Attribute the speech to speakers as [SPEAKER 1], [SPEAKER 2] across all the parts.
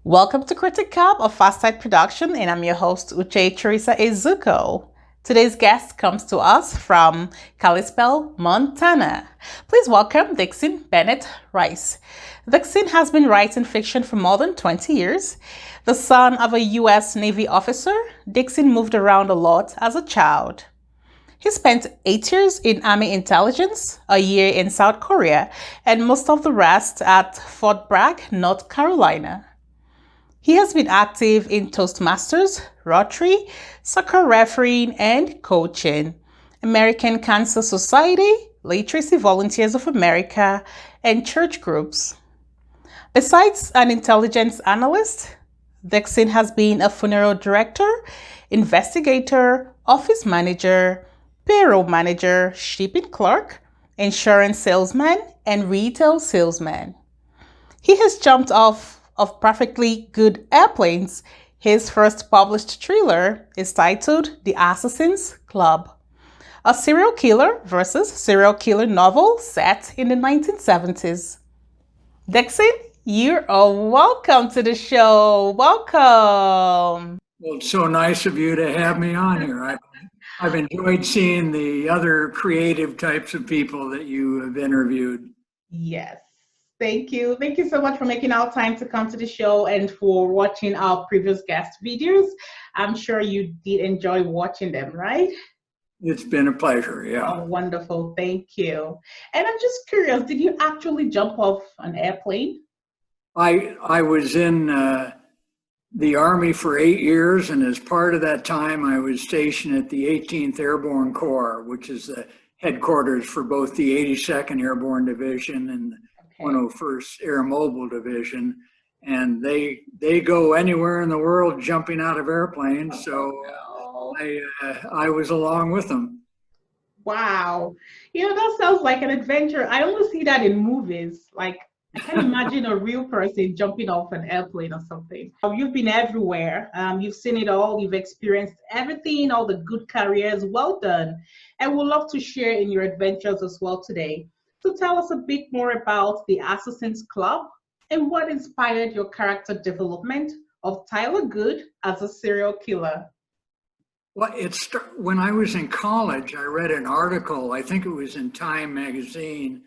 [SPEAKER 1] Welcome to Critic Cup, a Fast Side production, and I'm your host, Uche Teresa Izuko. Today's guest comes to us from Kalispell, Montana. Please welcome Dixon Bennett Rice. Dixon has been writing fiction for more than 20 years. The son of a U.S. Navy officer, Dixon moved around a lot as a child. He spent 8 years in Army intelligence, a year in South Korea, and most of the rest at Fort Bragg, North Carolina. He has been active in Toastmasters, Rotary, soccer refereeing and coaching, American Cancer Society, Literacy Volunteers of America, and church groups. Besides an intelligence analyst, Dixon has been a funeral director, investigator, office manager, payroll manager, shipping clerk, insurance salesman, and retail salesman. He has jumped off of perfectly good airplanes. His first published thriller is titled The Assassin's Club, a serial killer versus serial killer novel set in the 1970s. Dixon, you are welcome to the show. Welcome.
[SPEAKER 2] Well, it's so nice of you to have me on here. I've enjoyed seeing the other creative types of people that you have interviewed.
[SPEAKER 1] Yes. Thank you. Thank you so much for making our time to come to the show and for watching our previous guest videos. I'm sure you did enjoy watching them, right?
[SPEAKER 2] It's been a pleasure, yeah.
[SPEAKER 1] Oh, wonderful. Thank you. And I'm just curious, did you actually jump off an airplane?
[SPEAKER 2] I was in the Army for 8 years, and as part of that time, I was stationed at the 18th Airborne Corps, which is the headquarters for both the 82nd Airborne Division and 101st Air Mobile Division, and they go anywhere in the world jumping out of airplanes. So I was along with them.
[SPEAKER 1] Wow, that sounds like an adventure. I only see that in movies. Like I can't imagine a real person jumping off an airplane or something. You've been everywhere. You've seen it all. You've experienced everything. All the good careers. Well done, and we'd love to share in your adventures as well today. So tell us a bit more about the Assassin's Club and what inspired your character development of Tyler Good as a serial killer.
[SPEAKER 2] Well, when I was in college, I read an article, I think it was in Time magazine,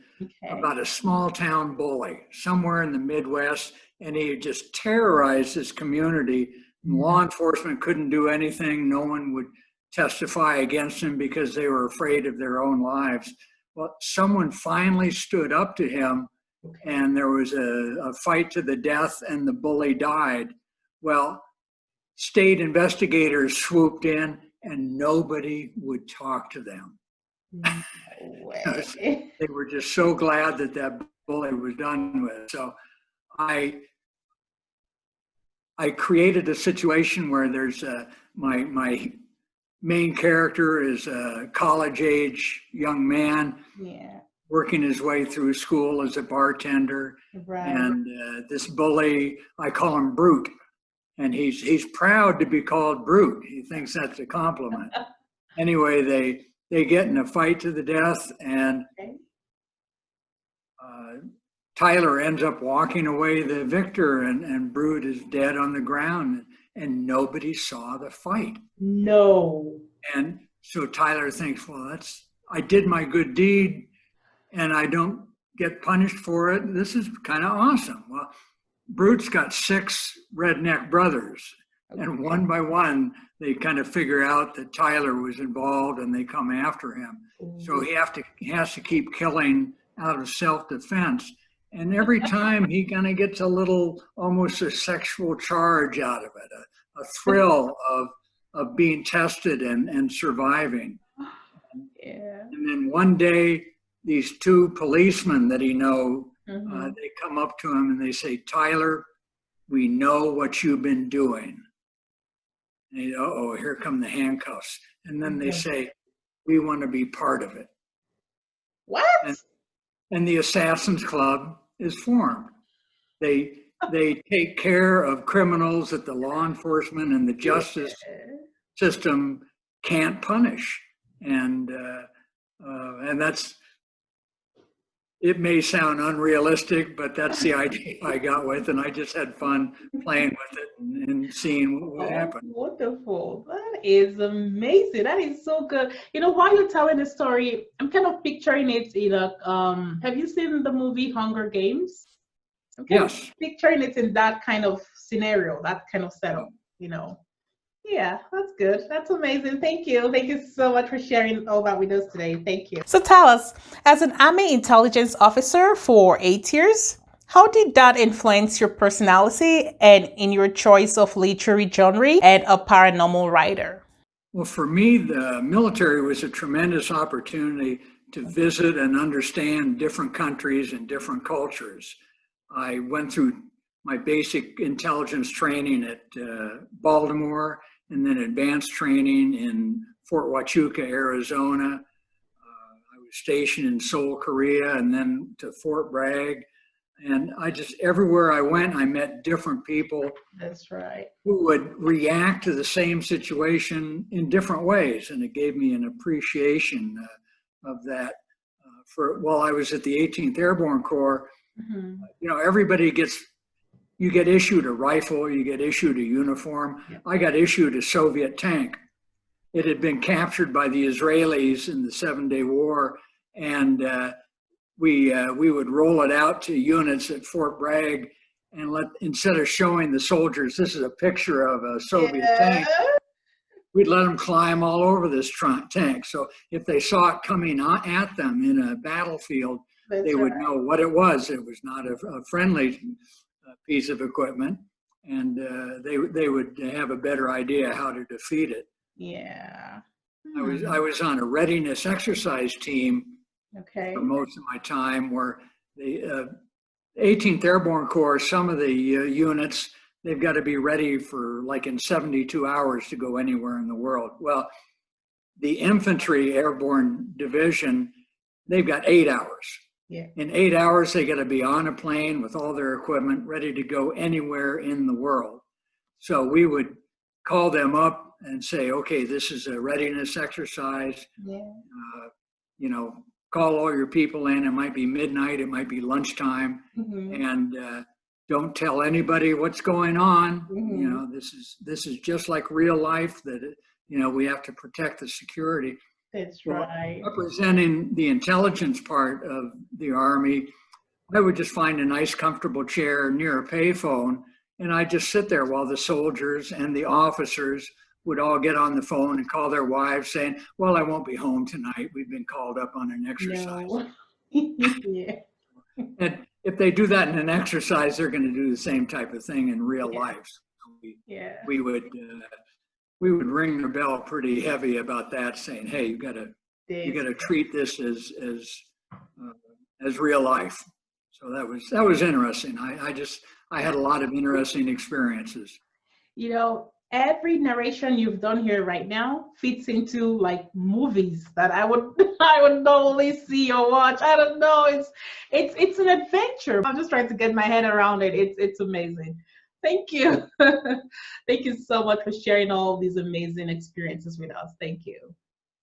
[SPEAKER 2] about a small town bully somewhere in the Midwest, and he had just terrorized this community. Law enforcement couldn't do anything. No one would testify against him because they were afraid of their own lives. Well, someone finally stood up to him, and there was a fight to the death, and the bully died. Well, state investigators swooped in, and nobody would talk to them.
[SPEAKER 1] No way.
[SPEAKER 2] They were just so glad that that bully was done with. So I created a situation where there's my main character is a college-age young man, working his way through school as a bartender.
[SPEAKER 1] Right.
[SPEAKER 2] And this bully, I call him Brute, and he's proud to be called Brute. He thinks that's a compliment. Anyway, they get in a fight to the death, and Tyler ends up walking away the victor, and Brute is dead on the ground, and nobody saw the fight.
[SPEAKER 1] No.
[SPEAKER 2] And so Tyler thinks, well, I did my good deed and I don't get punished for it. This is kind of awesome. Well, Brute's got 6 redneck brothers, and one by one, they kind of figure out that Tyler was involved and they come after him. So he has to keep killing out of self-defense. And every time he kind of gets almost a sexual charge out of it, a thrill of being tested and surviving. And then one day, these 2 policemen that he knows, they come up to him and they say, Tyler, we know what you've been doing. And here come the handcuffs. And then they say, we want to be part of it.
[SPEAKER 1] What?
[SPEAKER 2] And the Assassin's Club is formed. They take care of criminals that the law enforcement and the justice system can't punish. And that's it may sound unrealistic, but that's the idea I got with, and I just had fun playing with it and seeing what would
[SPEAKER 1] Oh,
[SPEAKER 2] happen.
[SPEAKER 1] wonderful. That is amazing. That is so good. While you're telling the story, I'm kind of picturing it in have you seen the movie Hunger Games? I'm kind of
[SPEAKER 2] Yes.
[SPEAKER 1] picturing it in that kind of scenario, that kind of setup, you know. Yeah, that's good. That's amazing. Thank you. Thank you so much for sharing all that with us today. Thank you. So tell us, as an Army intelligence officer for 8 years, how did that influence your personality and in your choice of literary genre and a paranormal writer?
[SPEAKER 2] Well, for me, the military was a tremendous opportunity to visit and understand different countries and different cultures. I went through my basic intelligence training at Baltimore and then advanced training in Fort Huachuca, Arizona. I was stationed in Seoul, Korea, and then to Fort Bragg. And everywhere I went, I met different people.
[SPEAKER 1] That's right.
[SPEAKER 2] Who would react to the same situation in different ways. And it gave me an appreciation of that. While I was at the 18th Airborne Corps, everybody you get issued a rifle, you get issued a uniform. Yeah. I got issued a Soviet tank. It had been captured by the Israelis in the 7-Day War, and we would roll it out to units at Fort Bragg, and instead of showing the soldiers, this is a picture of a Soviet tank, we'd let them climb all over this tank. So if they saw it coming at them in a battlefield, they would know what it was. It was not a friendly piece of equipment, and they would have a better idea how to defeat it.
[SPEAKER 1] Yeah.
[SPEAKER 2] I was on a readiness exercise team for most of my time, where the 18th Airborne Corps, some of the units, they've got to be ready for like in 72 hours to go anywhere in the world. Well, the Infantry Airborne Division, they've got 8 hours. Yeah. In 8 hours, they got to be on a plane with all their equipment ready to go anywhere in the world. So we would call them up and say, okay, this is a readiness exercise. Yeah. Call all your people in. It might be midnight, it might be lunchtime, and don't tell anybody what's going on. This is just like real life. That we have to protect the security.
[SPEAKER 1] That's right.
[SPEAKER 2] Representing the intelligence part of the Army, I would just find a nice, comfortable chair near a payphone, and I'd just sit there while the soldiers and the officers would all get on the phone and call their wives saying, well, I won't be home tonight. We've been called up on an exercise. No. Yeah. And if they do that in an exercise, they're going to do the same type of thing in real life. So we would ring the bell pretty heavy about that, saying, hey, you got to treat this as real life. So that was interesting. I had a lot of interesting experiences.
[SPEAKER 1] Every narration you've done here right now fits into like movies that I would normally see or watch. I don't know. It's an adventure. I'm just trying to get my head around it. It's amazing. Thank you. Thank you so much for sharing all these amazing experiences with us. Thank you.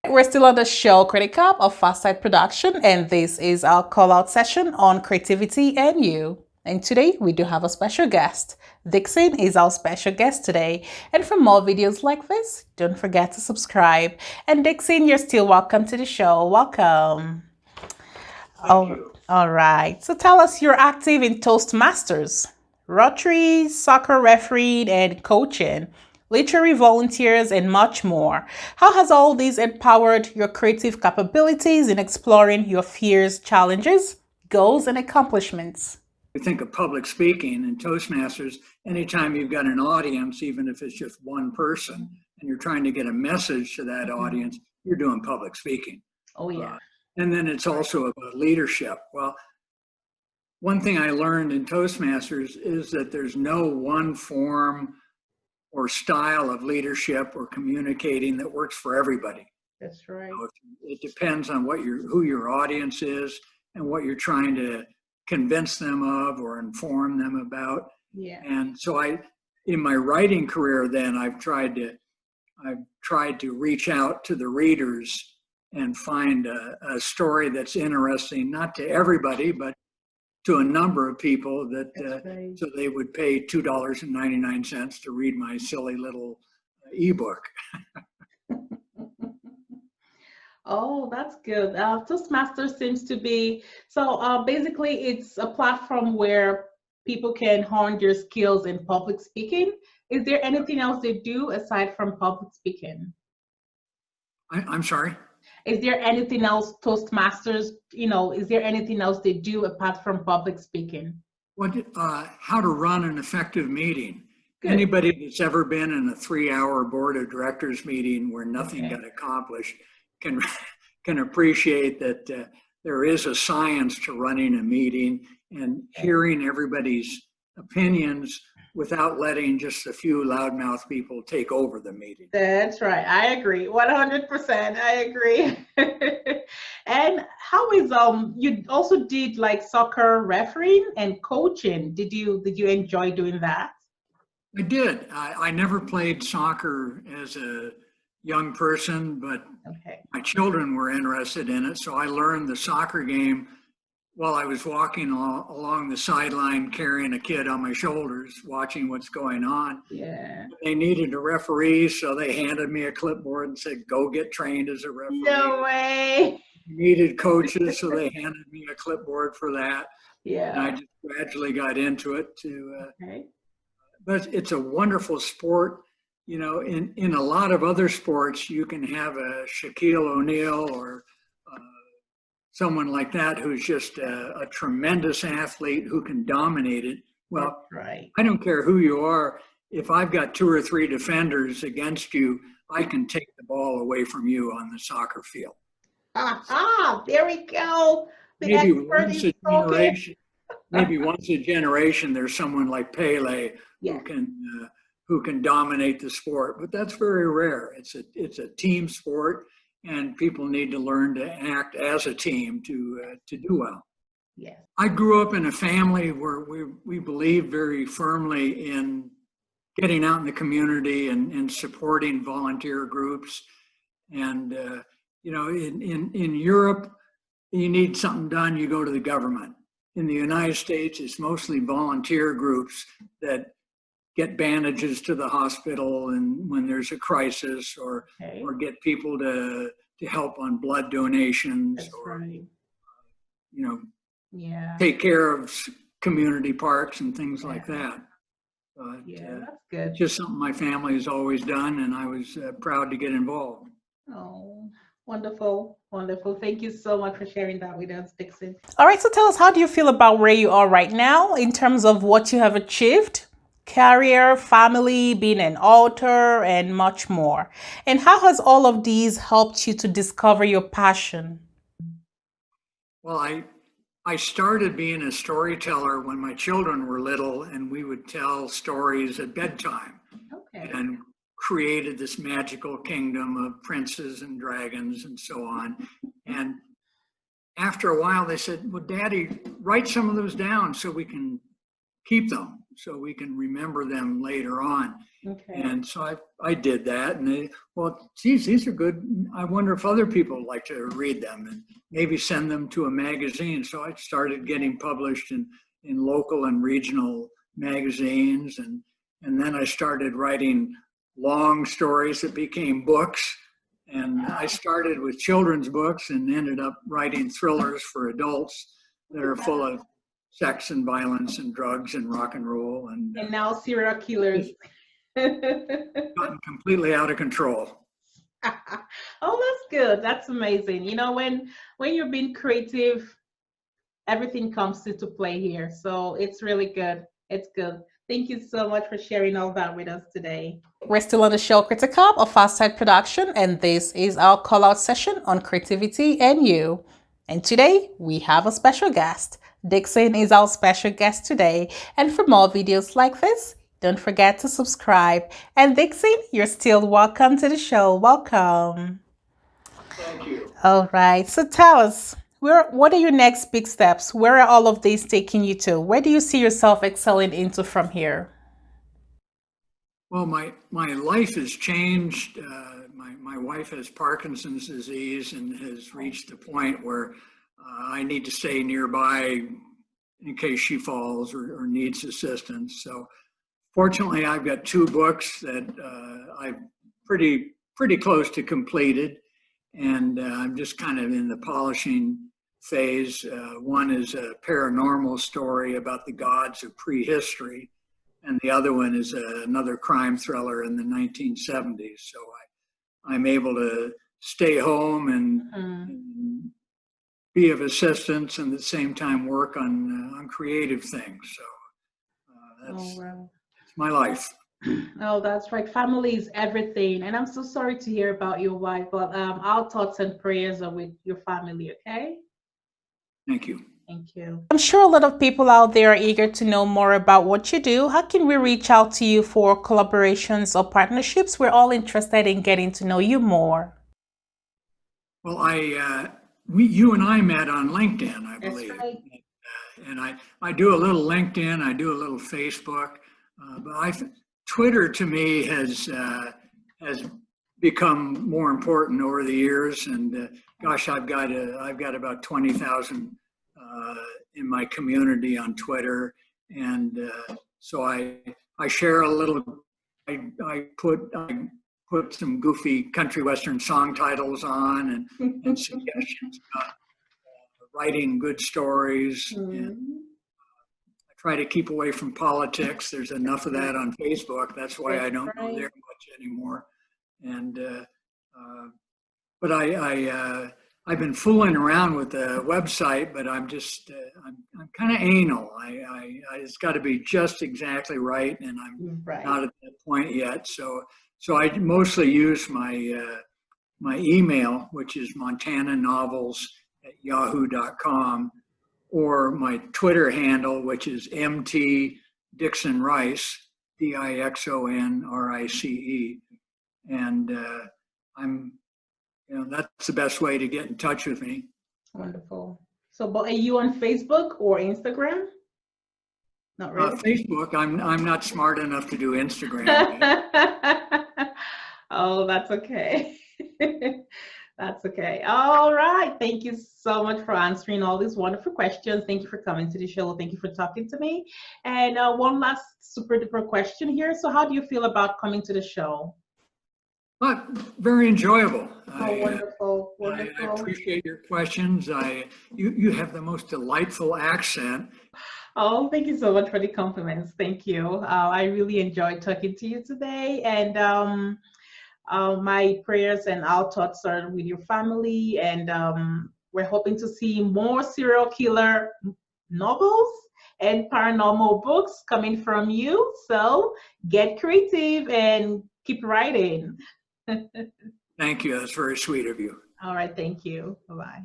[SPEAKER 1] We're still on the show Critic Up of Farsight Production, and this is our call-out session on creativity and you. And today we do have a special guest. Dixon is our special guest today. And for more videos like this, don't forget to subscribe. And Dixon, you're still welcome to the show. Welcome.
[SPEAKER 2] Thank you.
[SPEAKER 1] All right. So tell us, you're active in Toastmasters, Rotary, soccer referee and coaching, literary volunteers, and much more. How has all this empowered your creative capabilities in exploring your fears, challenges, goals, and accomplishments?
[SPEAKER 2] You think of public speaking and Toastmasters, anytime you've got an audience, even if it's just one person, and you're trying to get a message to that audience, you're doing public speaking.
[SPEAKER 1] Oh, yeah.
[SPEAKER 2] And then it's also about leadership. Well, one thing I learned in Toastmasters is that there's no one form or style of leadership or communicating that works for everybody.
[SPEAKER 1] That's right.
[SPEAKER 2] It depends on who your audience is and what you're trying to convince them of or inform them about.
[SPEAKER 1] Yeah.
[SPEAKER 2] And so in my writing career, then I've tried to reach out to the readers and find a story that's interesting, not to everybody, but to a number of people that
[SPEAKER 1] Right.
[SPEAKER 2] so they would pay $2.99 to read my silly little ebook.
[SPEAKER 1] Oh, that's good. Toastmasters seems to be basically it's a platform where people can hone their skills in public speaking. Is there anything else they do aside from public speaking?
[SPEAKER 2] I'm sorry.
[SPEAKER 1] Is there anything else Toastmasters, is there anything else they do apart from public speaking?
[SPEAKER 2] How to run an effective meeting.
[SPEAKER 1] Good.
[SPEAKER 2] Anybody that's ever been in a 3-hour board of directors meeting where nothing
[SPEAKER 1] Okay.
[SPEAKER 2] got accomplished can can appreciate that there is a science to running a meeting and hearing everybody's opinions without letting just a few loudmouth people take over the meeting.
[SPEAKER 1] That's right. I agree. 100%. I agree. And how is you also did like soccer refereeing and coaching. Did you enjoy doing that?
[SPEAKER 2] I did. I never played soccer as a young person, but
[SPEAKER 1] Okay.
[SPEAKER 2] my children were interested in it. So I learned the soccer game while I was walking along the sideline carrying a kid on my shoulders, watching what's going on.
[SPEAKER 1] Yeah.
[SPEAKER 2] They needed a referee, so they handed me a clipboard and said, go get trained as a referee.
[SPEAKER 1] No way.
[SPEAKER 2] Needed coaches, so they handed me a clipboard for that. And I
[SPEAKER 1] Yeah.
[SPEAKER 2] just gradually got into it
[SPEAKER 1] Okay.
[SPEAKER 2] but it's a wonderful sport. You know, in a lot of other sports, you can have a Shaquille O'Neal or someone like that who's just a tremendous athlete who can dominate it. Well,
[SPEAKER 1] That's right.
[SPEAKER 2] I don't care who you are. If I've got 2 or 3 defenders against you, I can take the ball away from you on the soccer field.
[SPEAKER 1] There we go. The
[SPEAKER 2] Maybe
[SPEAKER 1] expert
[SPEAKER 2] once
[SPEAKER 1] is
[SPEAKER 2] a
[SPEAKER 1] talking.
[SPEAKER 2] generation, there's someone like Pele
[SPEAKER 1] Yeah.
[SPEAKER 2] who can dominate the sport, but that's very rare. It's a team sport, and people need to learn to act as a team to do well.
[SPEAKER 1] Yes.
[SPEAKER 2] I grew up in a family where we believed very firmly in getting out in the community and supporting volunteer groups. And in Europe, you need something done, you go to the government. In the United States, it's mostly volunteer groups that get bandages to the hospital and when there's a crisis, or get people to help on blood donations.
[SPEAKER 1] That's right. Yeah.
[SPEAKER 2] Take care of community parks and things like that. But
[SPEAKER 1] That's good.
[SPEAKER 2] just something my family has always done, and I was proud to get involved.
[SPEAKER 1] Oh, wonderful. Wonderful. Thank you so much for sharing that with us, Dixon.
[SPEAKER 3] All right, so tell us, how do you feel about where you are right now in terms of what you have achieved? Career, family, being an author, and much more. And how has all of these helped you to discover your passion?
[SPEAKER 2] Well, I started being a storyteller when my children were little, and we would tell stories at bedtime.
[SPEAKER 1] Okay.
[SPEAKER 2] And created this magical kingdom of princes and dragons and so on. And after a while, they said, well, Daddy, write some of those down so we can keep them, so we can remember them later on.
[SPEAKER 1] Okay.
[SPEAKER 2] And so I did that, and they, well, geez, these are good. I wonder if other people would like to read them and maybe send them to a magazine. So I started getting published in local and regional magazines, and then I started writing long stories that became books. And I started with children's books and ended up writing thrillers for adults that are full of sex and violence and drugs and rock and roll. And
[SPEAKER 1] now serial killers.
[SPEAKER 2] gotten completely out of control.
[SPEAKER 1] Oh, that's good. That's amazing. When you're being creative, everything comes into play here. So it's really good. It's good. Thank you so much for sharing all that with us today.
[SPEAKER 3] We're still on the show Critical of Fastside Production, and this is our call out session on creativity and you. And today we have a special guest. Dixon is our special guest today. And for more videos like this, don't forget to subscribe. And Dixon, you're still welcome to the show. Welcome.
[SPEAKER 2] Thank you.
[SPEAKER 3] All right. So tell us, what are your next big steps? Where are all of these taking you to? Where do you see yourself excelling into from here?
[SPEAKER 2] Well, my life has changed. My wife has Parkinson's disease and has reached the point where I need to stay nearby in case she falls or needs assistance. So fortunately, I've got 2 books that I'm pretty close to completed, and I'm just kind of in the polishing phase. One is a paranormal story about the gods of prehistory, and the other one is another crime thriller in the 1970s. So I'm able to stay home and be of assistance, and at the same time work on creative things. So that's my life.
[SPEAKER 3] Oh, that's right. Family is everything. And I'm so sorry to hear about your wife, but our thoughts and prayers are with your family, okay?
[SPEAKER 2] Thank you.
[SPEAKER 3] Thank you.
[SPEAKER 1] I'm sure a lot of people out there are eager to know more about what you do. How can we reach out to you for collaborations or partnerships? We're all interested in getting to know you more.
[SPEAKER 2] Well, you and I met on LinkedIn, I believe.
[SPEAKER 3] That's right.
[SPEAKER 2] And I do a little LinkedIn, I do a little Facebook, but Twitter to me has become more important over the years. And gosh, I've got about 20,000 in my community on Twitter, and so I share a little. I put some goofy country western song titles on and suggestions about writing good stories. And I try to keep away from politics. There's enough of that on Facebook. That's why I don't go there much anymore. And but I've been fooling around with the website, but I'm just I'm kind of anal. It's got to be just exactly right, and I'm not at that point yet. So I mostly use my email, which is montananovels@yahoo.com, or my Twitter handle, which is MT Dixon Rice, DIXONRICE, and that's the best way to get in touch with me.
[SPEAKER 3] Wonderful. So, but are you on Facebook or Instagram? Not really.
[SPEAKER 2] Facebook. I'm not smart enough to do Instagram.
[SPEAKER 3] Oh, that's okay. That's okay. All right. Thank you so much for answering all these wonderful questions. Thank you for coming to the show. Thank you for talking to me. And one last super duper question here. So how do you feel about coming to the show?
[SPEAKER 2] But very enjoyable.
[SPEAKER 3] Wonderful.
[SPEAKER 2] I appreciate your questions. You have the most delightful accent.
[SPEAKER 3] Oh, thank you so much for the compliments. Thank you. I really enjoyed talking to you today. And my prayers and our thoughts are with your family. And we're hoping to see more serial killer novels and paranormal books coming from you. So get creative and keep writing.
[SPEAKER 2] Thank you. That's very sweet of you.
[SPEAKER 3] All right. Thank you. Bye-bye.